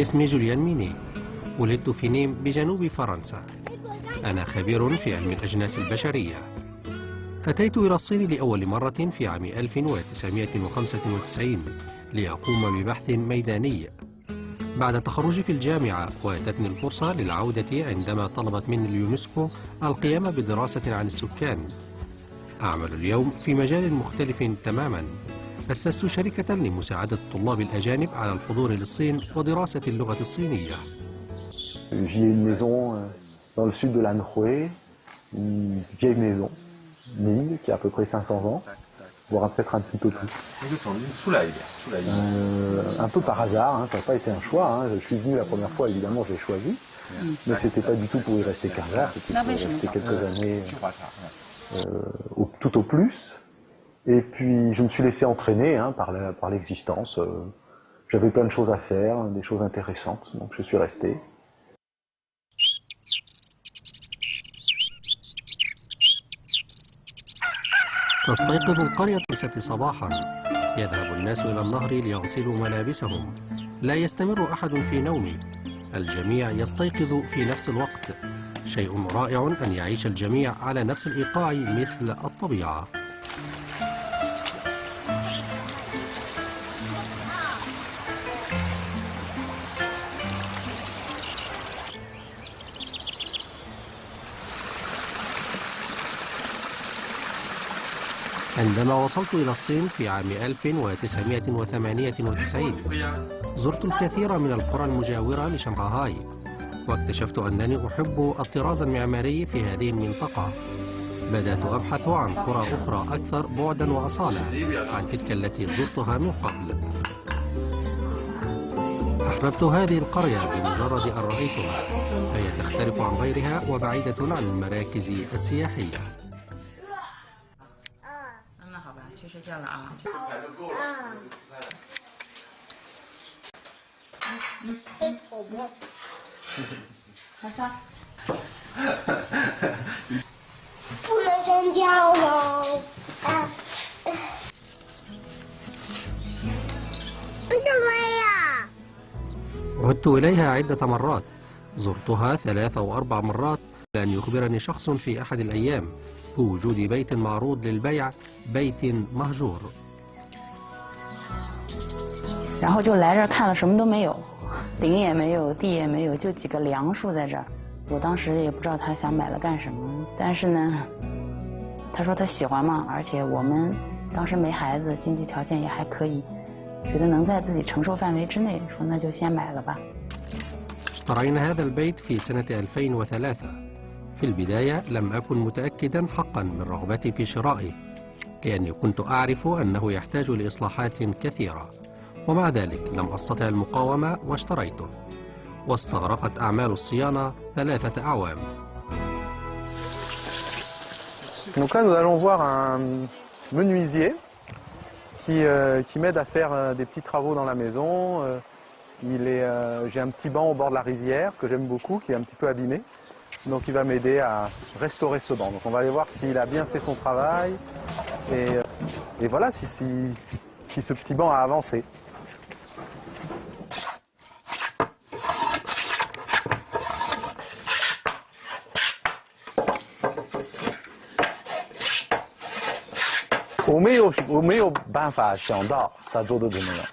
اسمي جوليان ميني. ولدت في نيم بجنوب فرنسا. أنا خبير في علم الأجناس البشرية. أتيت إلى الصين لأول مرة في عام 1995 لأقوم ببحث ميداني. بعد تخرجي في الجامعة واتتني الفرصة للعودة عندما طلبت مني اليونسكو القيام بدراسة عن السكان. أعمل اليوم في مجال مختلف تماما. أسست شركة لمساعدة الطلاب الأجانب على الحضور للصين ودراسة اللغة الصينية. J'ai une maison dans le sud de l'Anhui, une vieille maison, Ming, qui a à peu près 500 ans, voire peut-être un petit peu plus. Un peu par hasard, hein, ça n'a pas été un choix. Hein. Je suis venu la première fois, évidemment, je l'ai choisi, mais c'était pas du tout pour y rester 15 ans, c'était pour y rester quelques années, tout au plus. Et puis je me suis laissé entraîner hein, par l'existence. J'avais plein de choses à faire, des choses intéressantes, donc je suis resté. تستيقظ القرية 6 صباحا. يذهب الناس إلى النهر ليغسلوا ملابسهم. لا يستمر أحد في نومه. الجميع يستيقظ في نفس الوقت. شيء رائع أن يعيش الجميع على نفس الإيقاع مثل الطبيعة. عندما وصلت إلى الصين في عام 1998 زرت الكثير من القرى المجاورة لشنغهاي، واكتشفت أنني أحب الطراز المعماري في هذه المنطقة. بدأت أبحث عن قرى أخرى أكثر بعداً وأصالة عن تلك التي زرتها من قبل. أحببت هذه القرية بمجرد أن رأيتها، فهي تختلف عن غيرها وبعيدة عن المراكز السياحية. عدت إليها عدة مرات. زرتها 3 أو 4 مرات لأن يخبرني شخص في أحد الأيام بوجود بيت معروض للبيع، بيت مهجور. 然后就来这儿看了，什么都没有，林也没有，地也没有，就几个梁树在这儿。我当时也不知道他想买了干什么，但是呢，他说他喜欢嘛，而且我们当时没孩子，经济条件也还可以，觉得能在自己承受范围之内，说那就先买了吧。 اشترينا هذا البيت في سنة 2003. في البداية لم أكن متأكدا حقا من رغبتي في شرائه، لأني كنت أعرف أنه يحتاج لإصلاحات كثيرة، ومع ذلك لم أستطع المقاومة واشتريته، واستغرقت أعمال الصيانة 3 أعوام. Donc là nous allons voir un menuisier qui m'aide à faire des petits travaux dans la maison. J'ai un petit banc au bord de la rivière que j'aime beaucoup, qui est un petit peu abîmé. Donc il va m'aider à restaurer ce banc. Donc on va aller voir s'il a bien fait son travail et voilà si ce petit banc a avancé.我没有办法想到他做的怎么样。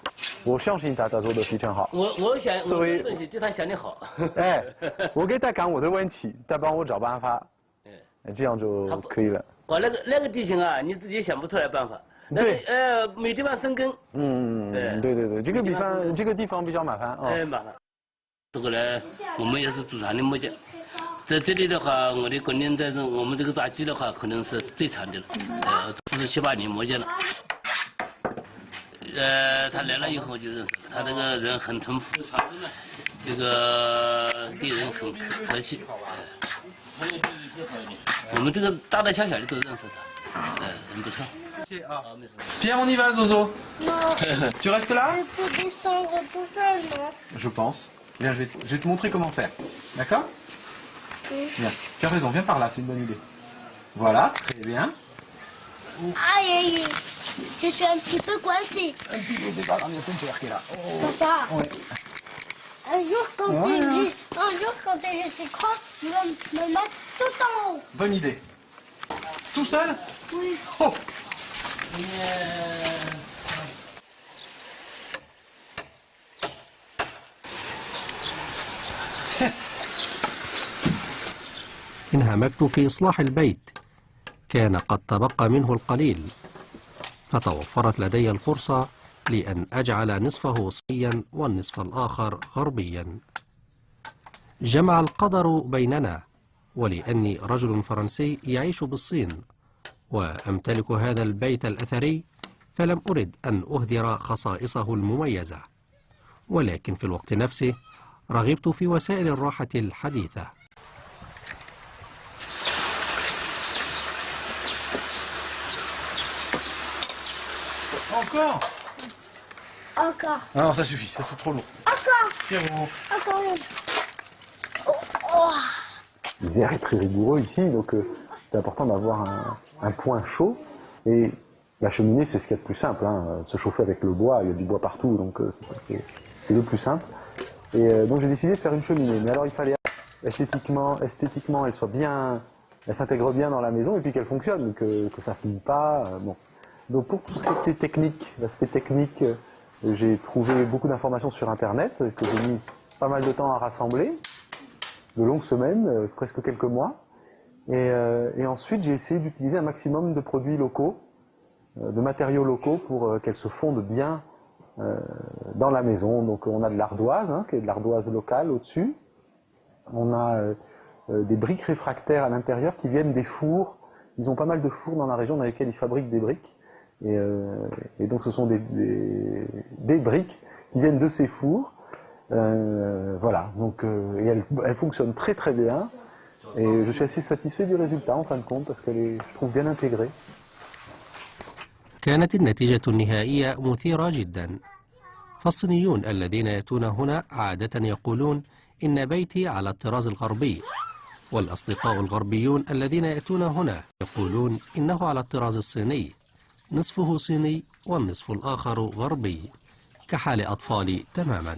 我相信他做的非常好。我想我的东西就他想的好。哎，我给他讲我的问题，他帮我找办法，这样就可以了。搞那个地形啊，你自己想不出来办法。对，没地方生根。对，这个地方比较麻烦。麻烦。这个呢，我们也是祖传的木匠，在这里的话，我的工龄在这，我们这个扎基的话，可能是最长的了，47、8年磨匠了。 他来了以后就认识他这个人很淳朴，这个对人很客气。我们这个大大小小的都认识他，很不错。谢谢啊。Pierre, on y va, Zozo. Non. Tu restes là? Je peux descendre tout seul, non? Je pense. Viens, je vais te montrer comment faire. D'accord? Viens. Tu as raison, viens par là, c'est une bonne idée. Voilà, très bien. Aïe, aïe, aïe. Je suis un petit peu coincée. Un petit peu, c'est pas grave, il y a ton père qui est là. Papa. Ouais. Un jour, quand je suis grand, je vais me mettre tout en haut. Bonne idée. Tout seul? Oui. Oh. انهمكت في إصلاح البيت، كان قد تبقى منه القليل، فتوفرت لدي الفرصة لأن أجعل نصفه صينيا والنصف الآخر غربيا. جمع القدر بيننا، ولأني رجل فرنسي يعيش بالصين وأمتلك هذا البيت الأثري، فلم أرد أن أهدر خصائصه المميزة، ولكن في الوقت نفسه رغبت في وسائل الراحة الحديثة. Encore? Encore. Ah non, ça suffit, ça c'est trop lourd. Encore. Pierrot. Encore une. L'hiver est très rigoureux ici, donc c'est important d'avoir un point chaud. Et la cheminée, c'est ce qu'il y a de plus simple. Hein. Se chauffer avec le bois, il y a du bois partout, donc c'est le plus simple. Et donc j'ai décidé de faire une cheminée. Mais alors il fallait esthétiquement, elle soit bien, elle s'intègre bien dans la maison et puis qu'elle fonctionne, que ça ne finit pas. Bon. Donc pour tout ce qui était technique, l'aspect technique, j'ai trouvé beaucoup d'informations sur Internet que j'ai mis pas mal de temps à rassembler, de longues semaines, presque quelques mois. Et ensuite j'ai essayé d'utiliser un maximum de produits locaux, de matériaux locaux pour qu'elles se fondent bien dans la maison. Donc on a de l'ardoise, hein, qui est de l'ardoise locale au-dessus. On a des briques réfractaires à l'intérieur qui viennent des fours. Ils ont pas mal de fours dans la région dans lesquels ils fabriquent des briques. Et donc ce sont des briques qui viennent de ces fours. Voilà, donc et elles fonctionnent très très bien. Et je suis assez satisfait du résultat en fin de compte parce qu'elle est, je trouve, bien intégrée. كانت النتيجة النهائية مثيرة جدا، فالصينيون الذين يأتون هنا عادة يقولون إن بيتي على الطراز الغربي، والأصدقاء الغربيون الذين يأتون هنا يقولون إنه على الطراز الصيني، نصفه صيني والنصف الآخر غربي، كحال أطفالي تماما.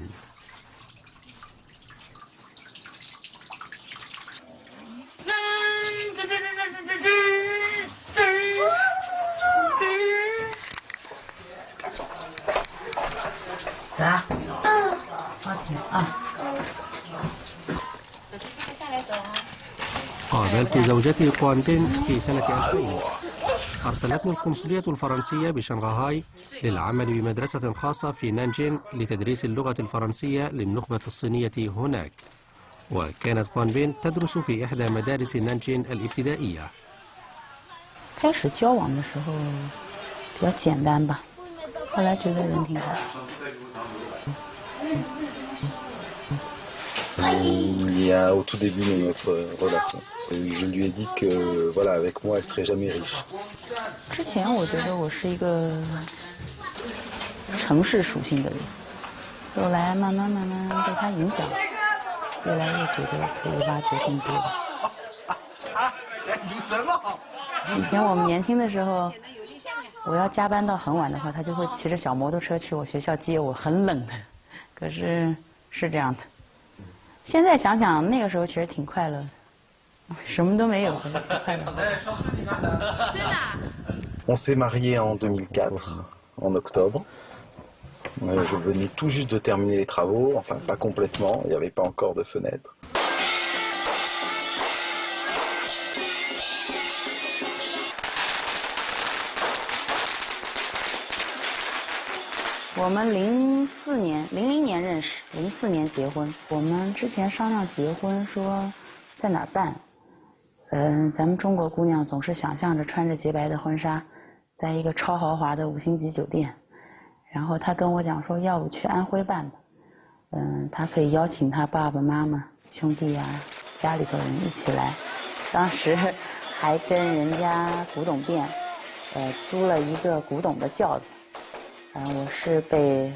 قابلت زوجتي كوان بين في سنة 2000. أرسلتني القنصلية الفرنسية بشنغهاي للعمل بمدرسة خاصة في نانجين لتدريس اللغة الفرنسية للنخبة الصينية هناك، وكانت كوان بين تدرس في إحدى مدارس نانجين الابتدائية. 开始交往的时候比较简单吧，后来觉得人挺好。Il y a au tout début de notre relation, je lui ai dit que voilà, avec moi, elle serait jamais riche. 之前我觉得我是一个城市属性的人，后来慢慢被他影响，越来越觉得可以挖掘更多的。以前我们年轻的时候，我要加班到很晚的话，他就会骑着小摩托车去我学校接我，很冷的，可是是这样的。现在想想，那个时候其实挺快乐的，什么都没有，可是挺快乐的。真的？ On s'est mariés en 2004, en octobre. Je venais tout juste de terminer les travaux, enfin pas complètement, il n'y avait pas encore de fenêtre. 我们00年认识，04年结婚。我们之前商量结婚，说在哪儿办。咱们中国姑娘总是想象着穿着洁白的婚纱，在一个超豪华的5星级酒店。然后他跟我讲说，要不去安徽办吧。他可以邀请他爸爸妈妈、兄弟呀、家里头人一起来。当时还跟人家古董店，租了一个古董的轿子。 我是被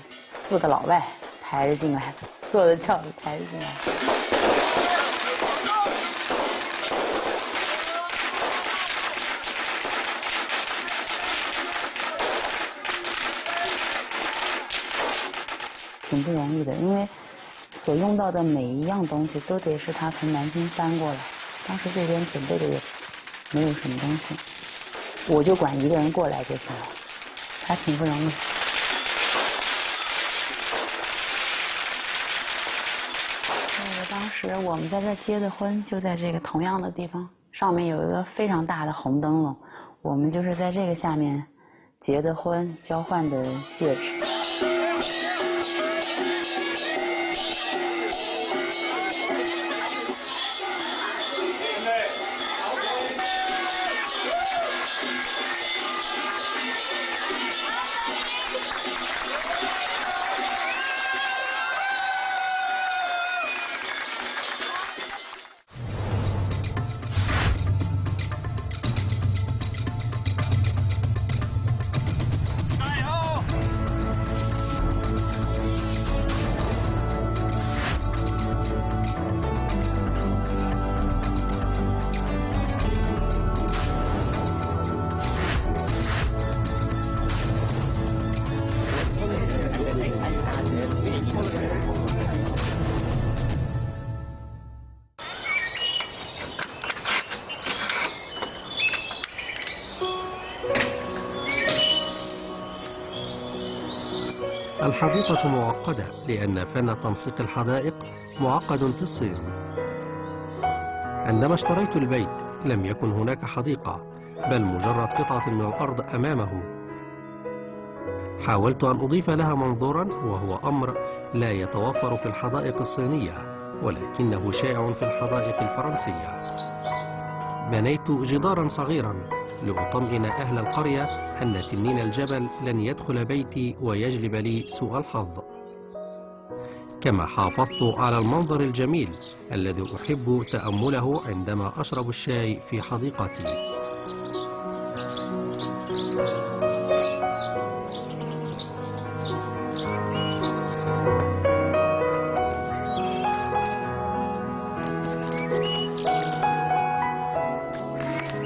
4个老外抬着进来的，坐着轿子抬着进来。挺不容易的，因为所用到的每一样东西都得是他从南京搬过来，当时这边准备的也没有什么东西，我就管一个人过来就行了，还挺不容易。当时我们在这结的婚，就在这个同样的地方，上面有一个非常大的红灯笼，我们就是在这个下面结的婚，交换的戒指。الحديقة معقدة لأن فن تنسيق الحدائق معقد في الصين. عندما اشتريت البيت لم يكن هناك حديقة، بل مجرد قطعة من الأرض أمامه. حاولت أن أضيف لها منظورا، وهو أمر لا يتوفر في الحدائق الصينية ولكنه شائع في الحدائق الفرنسية. بنيت جدارا صغيرا لأطمئن أهل القرية أن تنين الجبل لن يدخل بيتي ويجلب لي سوء الحظ. كما حافظت على المنظر الجميل الذي أحب تأمله عندما أشرب الشاي في حديقتي.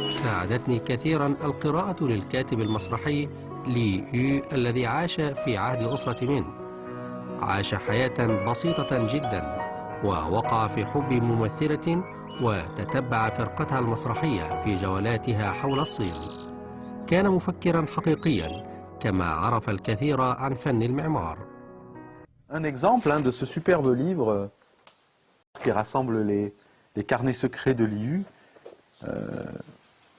ساعدتني كثيرا القراءة للكاتب المسرحي لي يو الذي عاش في عهد أسرة مين. عاش حياة بسيطة جدا ووقع في حب ممثلة وتتبع فرقتها المسرحية في جولاتها حول الصين. كان مفكرا حقيقيا كما عرف الكثير عن فن المعمار. Un exemple de ce superbe livre qui rassemble les carnets secrets de Liu,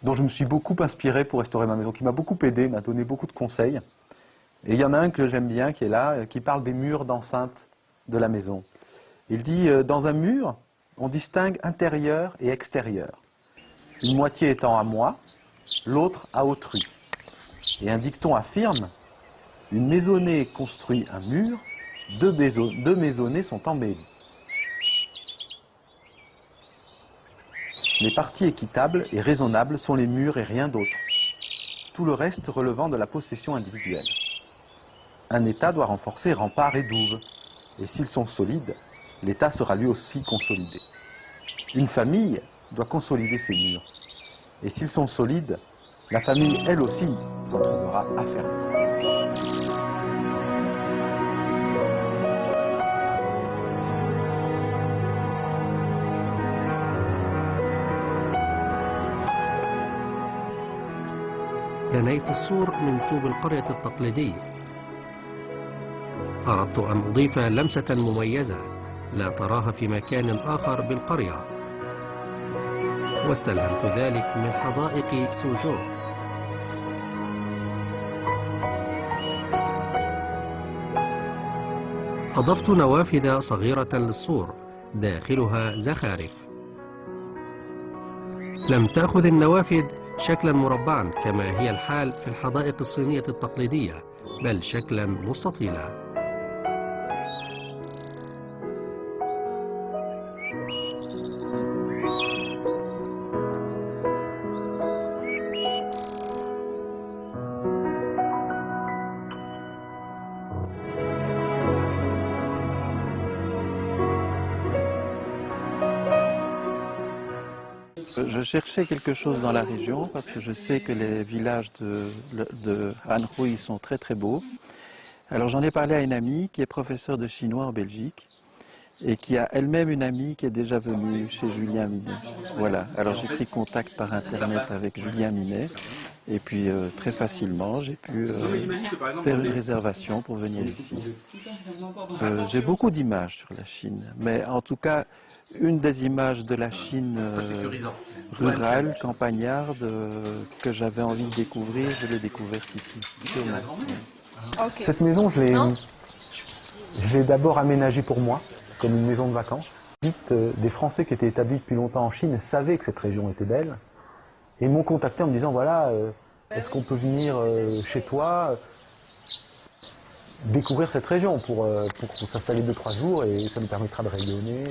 dont je me suis beaucoup inspiré pour restaurer ma maison, qui m'a beaucoup aidé, m'a donné beaucoup de conseils. Et il y en a un que j'aime bien qui est là, qui parle des murs d'enceinte de la maison. Il dit, dans un mur, on distingue intérieur et extérieur. Une moitié étant à moi, l'autre à autrui. Et un dicton affirme, une maisonnée construit un mur, deux maisonnées sont emmêlées. Les parties équitables et raisonnables sont les murs et rien d'autre. Tout le reste relevant de la possession individuelle. Un État doit renforcer remparts et douves. Et s'ils sont solides, l'État sera lui aussi consolidé. Une famille doit consolider ses murs. Et s'ils sont solides, la famille elle aussi s'en trouvera affermie. بنيت السور من طوب القرية التقليدي. أردت أن أضيف لمسة مميزة لا تراها في مكان آخر بالقرية، واستلهمت ذلك من حدائق سوجو. أضفت نوافذ صغيرة للسور داخلها زخارف. لم تأخذ النوافذ شكلا مربعا كما هي الحال في الحدائق الصينية التقليدية، بل شكلا مستطيلا. Je cherchais quelque chose dans la région parce que je sais que les villages de Anhui sont très très beaux. Alors j'en ai parlé à une amie qui est professeure de chinois en Belgique et qui a elle-même une amie qui est déjà venue chez Julien Minet. Voilà, alors j'ai pris contact par internet avec Julien Minet et puis très facilement j'ai pu faire une réservation pour venir ici. J'ai beaucoup d'images sur la Chine, mais en tout cas une des images de la Chine rurale, campagnarde, que j'avais envie de découvrir, je l'ai découverte ici. Cette maison, je l'ai d'abord aménagée pour moi, comme une maison de vacances. Des Français qui étaient établis depuis longtemps en Chine savaient que cette région était belle et m'ont contacté en me disant voilà, est-ce qu'on peut venir chez toi découvrir cette région pour s'installer 2-3 jours et ça nous permettra de rayonner.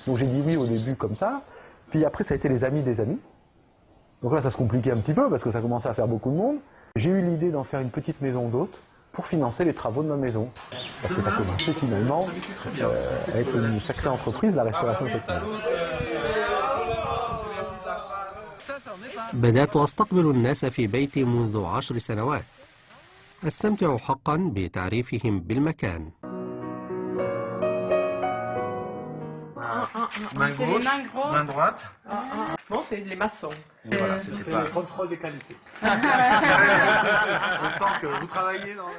Donc j'ai dit oui au début comme ça, puis après ça a été les amis des amis. Donc là ça se compliquait un petit peu parce que ça commençait à faire beaucoup de monde. J'ai eu l'idée d'en faire une petite maison d'hôtes pour financer les travaux de ma maison. Parce que ça commençait finalement à être une sacrée entreprise, la restauration de cette maison. بدأت أستقبل الناس في بيتي منذ 10 سنوات. أستمتع حقا بتعريفهم بالمكان. Main gauche, main droite. Bon, c'est les maçons. Et voilà, c'était pas le contrôle des qualités. Je sens que vous travaillez dans le...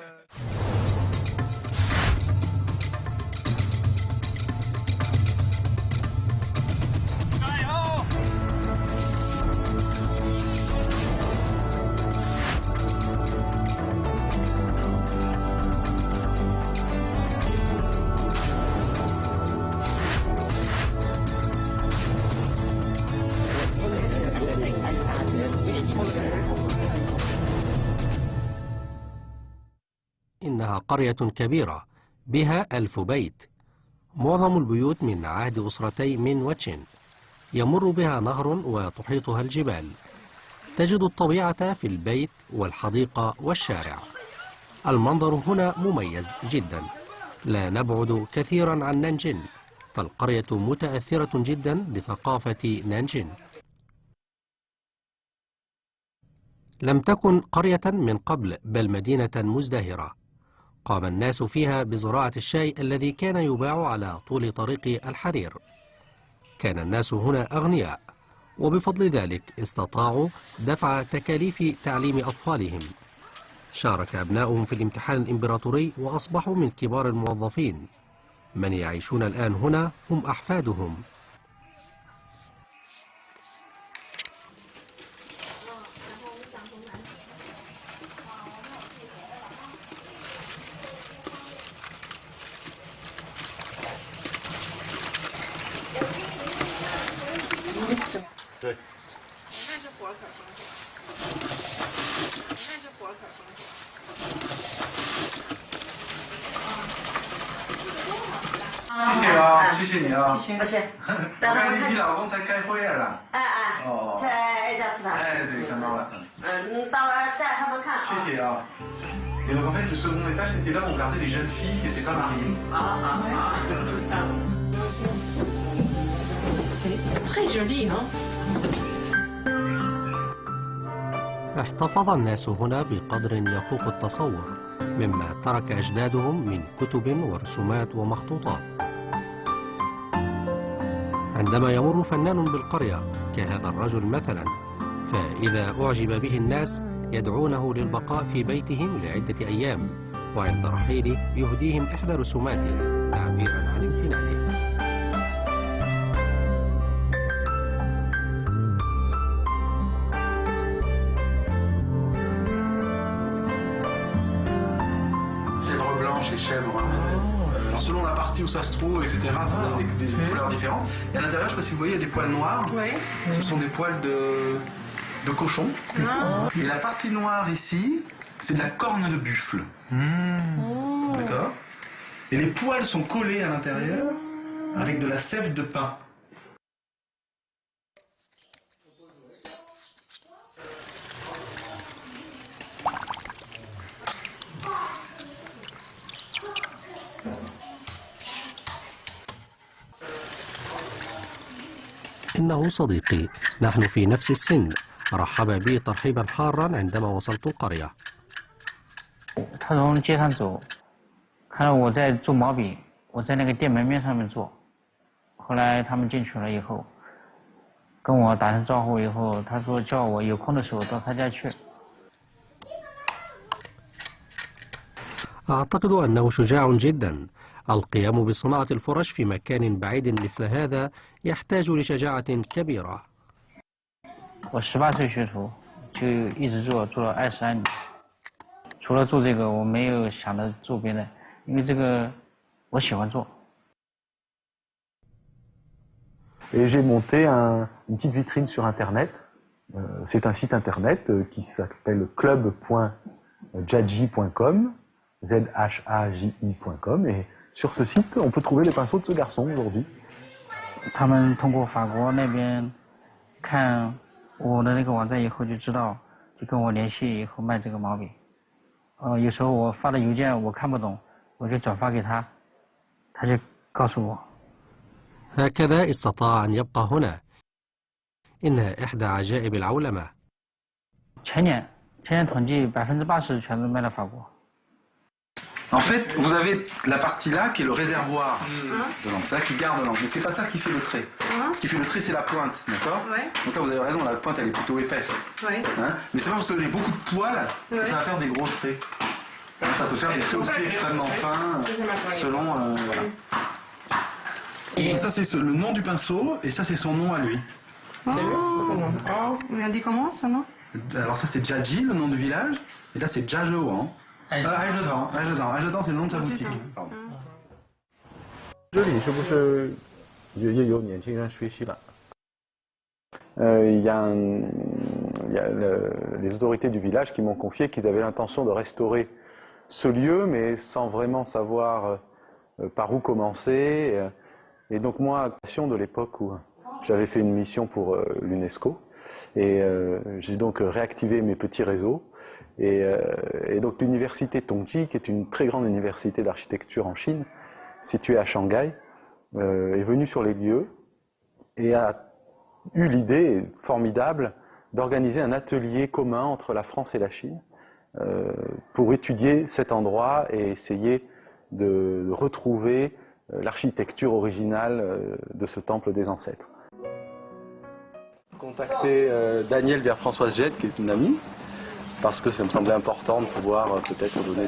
إنها قرية كبيرة بها 1000 بيت. معظم البيوت من عهد أسرتي من وتشين. يمر بها نهر وتحيطها الجبال. تجد الطبيعة في البيت والحديقة والشارع. المنظر هنا مميز جدا. لا نبعد كثيرا عن نانجين، فالقرية متأثرة جدا بثقافة نانجين. لم تكن قرية من قبل بل مدينة مزدهرة. قام الناس فيها بزراعة الشاي الذي كان يباع على طول طريق الحرير. كان الناس هنا أغنياء وبفضل ذلك استطاعوا دفع تكاليف تعليم أطفالهم. شارك أبناؤهم في الامتحان الإمبراطوري وأصبحوا من كبار الموظفين. من يعيشون الآن هنا هم أحفادهم. Et donc en fait le second étage c'était là où on gardait les jeunes filles qui n'étaient pas mariées. C'est très joli, non? احتفظ الناس هنا بقدر يفوق التصور مما ترك أجدادهم من كتب ورسومات ومخطوطات. عندما يمر فنان بالقرية كهذا الرجل مثلا، فإذا أعجب به الناس يدعونه للبقاء في بيتهم لعدة أيام، وعند رحيله يهديهم إحدى رسوماته تعبيرا عن امتنانه. Les chèvres. Alors selon la partie où ça se trouve, etc., ça donne des couleurs différentes. Et à l'intérieur, je ne sais pas si vous voyez, il y a des poils noirs. Oui. Ce sont des poils de cochon. Et la partie noire ici, c'est de la corne de buffle. D'accord. Et les poils sont collés à l'intérieur avec de la sève de pin. إنه صديقي، نحن في نفس السن. رحب بي ترحيبا حارا عندما وصلت القرية. 他从街上走，看到我在做毛笔，我在那个电门面上面做，后来他们进去了以后，跟我打声招呼以后，他说叫我有空的时候到他家去。 أعتقد أنه شجاع جدا. القيام بصناعة الفرش في مكان بعيد مثل هذا يحتاج لشجاعة كبيرة. 我18岁学徒，就一直做了22年。除了做这个，我没有想着做别的，因为这个我喜欢做。 Et j'ai monté une petite vitrine sur Internet. C'est un site Internet qui s'appelle club.jaji.com, zhaji.com. Et sur ce site, on peut trouver les pinceaux de ce garçon aujourd'hui. 他们通过法国那边看我的那个网站以后就知道，就跟我联系以后卖这个毛笔。有时候我发的邮件我看不懂，我就转发给他，他就告诉我。 هكذا استطاع أن يبقى هنا. إنها إحدى عجائب العولمة. 前年统计80%全都卖到法国。 En fait, vous avez la partie là qui est le réservoir de l'encre, c'est ça qui garde l'encre, mais c'est pas ça qui fait le trait. Ce qui fait le trait, c'est la pointe, d'accord? Donc là, vous avez raison, la pointe elle est plutôt épaisse. Hein, mais c'est pas parce que vous avez beaucoup de poils que ça va faire des gros traits. Ça peut faire des traits aussi extrêmement fins, selon. Voilà. Donc ça, c'est le nom du pinceau, et ça, c'est son nom à lui. Regardez comment, son nom? Alors ça, c'est Jaji, le nom du village, et là, c'est Jiazhouan. Aizhedan, c'est le nom de sa boutique. Pardon. 这里是不是也有年轻人学习了？Il y a les autorités du village qui m'ont confié qu'ils avaient l'intention de restaurer ce lieu, mais sans vraiment savoir par où commencer. Et donc moi, de l'époque où j'avais fait une mission pour l'UNESCO, et j'ai donc réactivé mes petits réseaux. Et donc l'université Tongji, qui est une très grande université d'architecture en Chine, située à Shanghai, est venue sur les lieux et a eu l'idée formidable d'organiser un atelier commun entre la France et la Chine pour étudier cet endroit et essayer de retrouver l'architecture originale de ce temple des ancêtres. Contacter Daniel Françoise Jette, qui est une amie, parce que ça me semblait important de pouvoir peut-être donner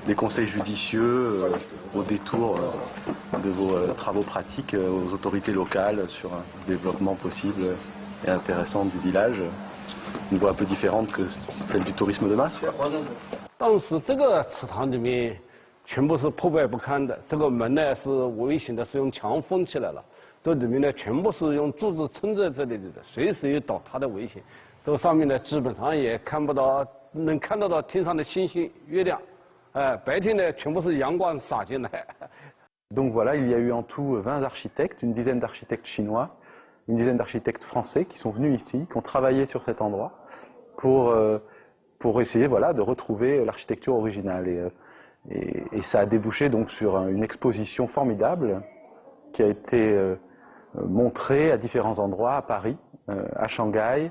des conseils judicieux au détour de vos travaux pratiques aux autorités locales sur un développement possible et intéressant du village, une voie un peu différente que celle du tourisme de masse. 当时这个祠堂里面全部是破败不堪的，这个门呢是危险的，是用墙封起来了。这里面呢全部是用柱子撑在这里的，随时有倒塌的危险。 这个上面呢，基本上也看不到，能看得到天上的星星、月亮，白天呢，全部是阳光洒进来。Donc voilà, il y a eu en tout 20 architectes, une dizaine d'architectes chinois, une dizaine d'architectes français qui sont venus ici, qui ont travaillé sur cet endroit pour essayer voilà, de retrouver l'architecture originale. Et ça a débouché donc sur une exposition formidable qui a été montrée à différents endroits, à Paris, à Shanghai,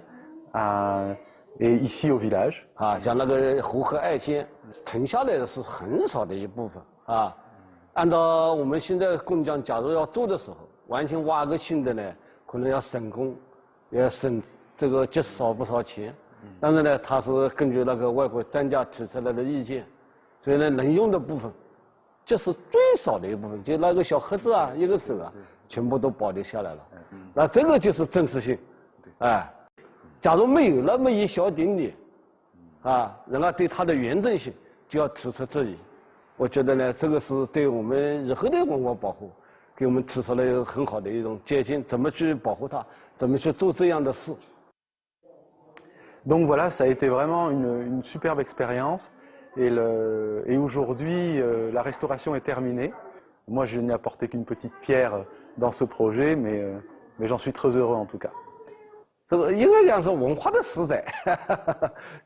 et ici au village. 像那个湖河爱线，沉下来的是很少的一部分啊。按照我们现在工匠，假如要做的时候，完全挖个新的呢，可能要省工，要省这个极少不少钱。但是呢，它是根据那个外国专家提出来的意见，所以呢，能用的部分，就是最少的一部分，就那个小盒子啊，一个手啊，全部都保留下来了。那这个就是真实性，哎。 假如没有那么一小点点，人家对它的原真性就要提出质疑。我觉得呢，这个是对我们日后的文化保护，给我们提出了一个很好的一种借鉴，怎么去保护它，怎么去做这样的事。Donc voilà, ça a été vraiment une superbe expérience. Et aujourd'hui, la restauration est terminée. Moi, je n'ai apporté qu'une petite pierre dans ce projet, mais j'en suis très heureux en tout cas. 这个应该讲是文化的实在，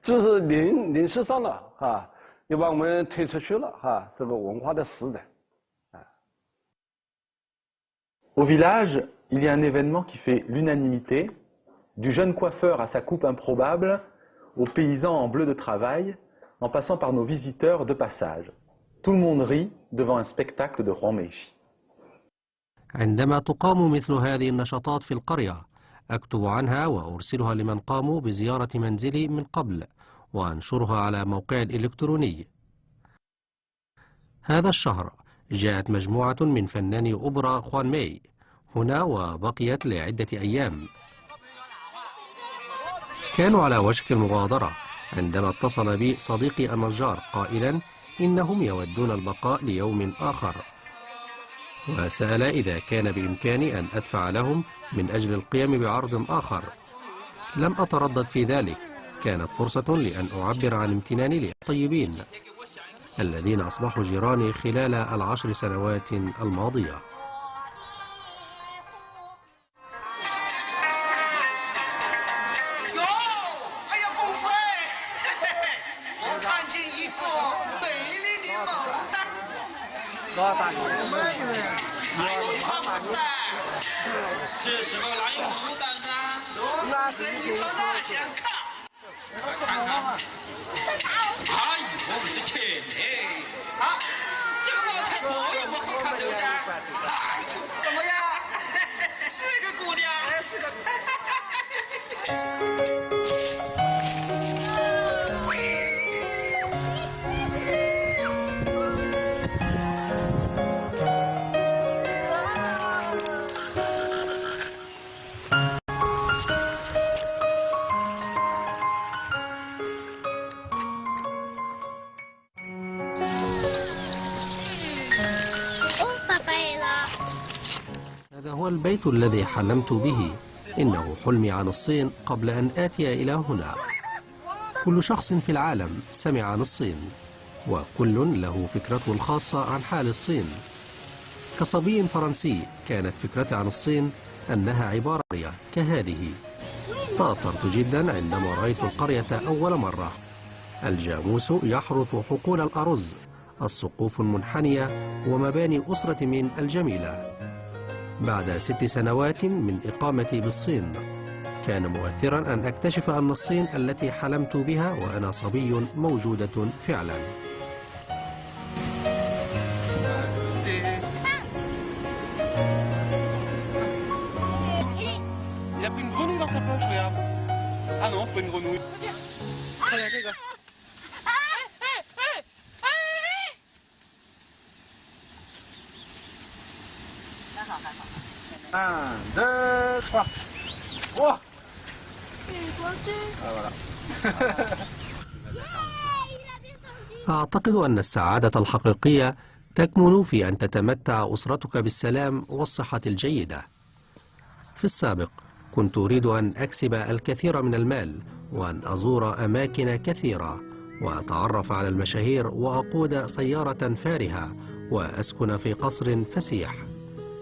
只是临时上了又把我们推出去了这个文化的实在。Au village, il y a un événement qui fait l'unanimité, du jeune coiffeur à sa coupe improbable, aux paysans en bleu de travail, en passant par nos visiteurs de passage. Tout le monde rit devant un spectacle de Huang Meishi. عندما تقام مثل هذه النشاطات في القرية أكتب عنها وأرسلها لمن قاموا بزيارة منزلي من قبل وأنشرها على موقعي الإلكتروني. هذا الشهر جاءت مجموعة من فناني أوبرا خوان ماي هنا وبقيت لعدة أيام. كانوا على وشك المغادرة عندما اتصل بي صديقي النجار قائلا إنهم يودون البقاء ليوم آخر، وسأل إذا كان بإمكاني أن أدفع لهم من أجل القيام بعرض آخر. لم أتردد في ذلك، كانت فرصة لأن أعبر عن امتناني للطيبين الذين أصبحوا جيراني خلال ال10 سنوات الماضية. هذا هو البيت الذي حلمت به، إنه حلمي عن الصين قبل أن آتي إلى هنا. كل شخص في العالم سمع عن الصين، وكل له فكرته الخاصة عن حال الصين. كصبي فرنسي كانت فكرتي عن الصين أنها عبارة كهذه. تأثرت جدا عندما رأيت القرية أول مرة. الجاموس يحرث حقول الأرز، السقوف المنحنية ومباني أسرة من الجميلة. بعد 6 سنوات من إقامتي بالصين كان مؤثرا أن أكتشف أن الصين التي حلمت بها وأنا صبي موجودة فعلا. أعتقد أن السعادة الحقيقية تكمن في أن تتمتع أسرتك بالسلام والصحة الجيدة. في السابق كنت أريد أن أكسب الكثير من المال وأن أزور أماكن كثيرة وأتعرف على المشاهير وأقود سيارة فارهة وأسكن في قصر فسيح.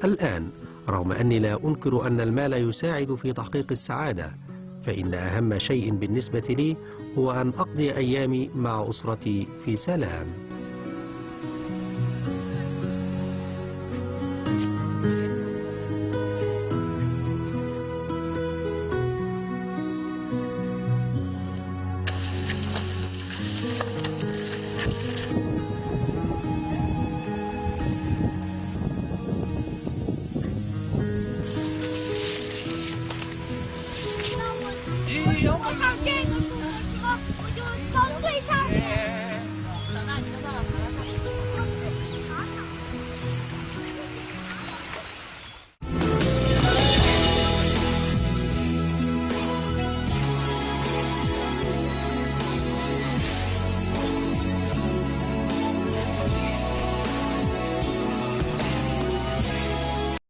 الآن رغم أني لا أنكر أن المال يساعد في تحقيق السعادة، فإن أهم شيء بالنسبة لي هو أن أقضي أيامي مع أسرتي في سلام.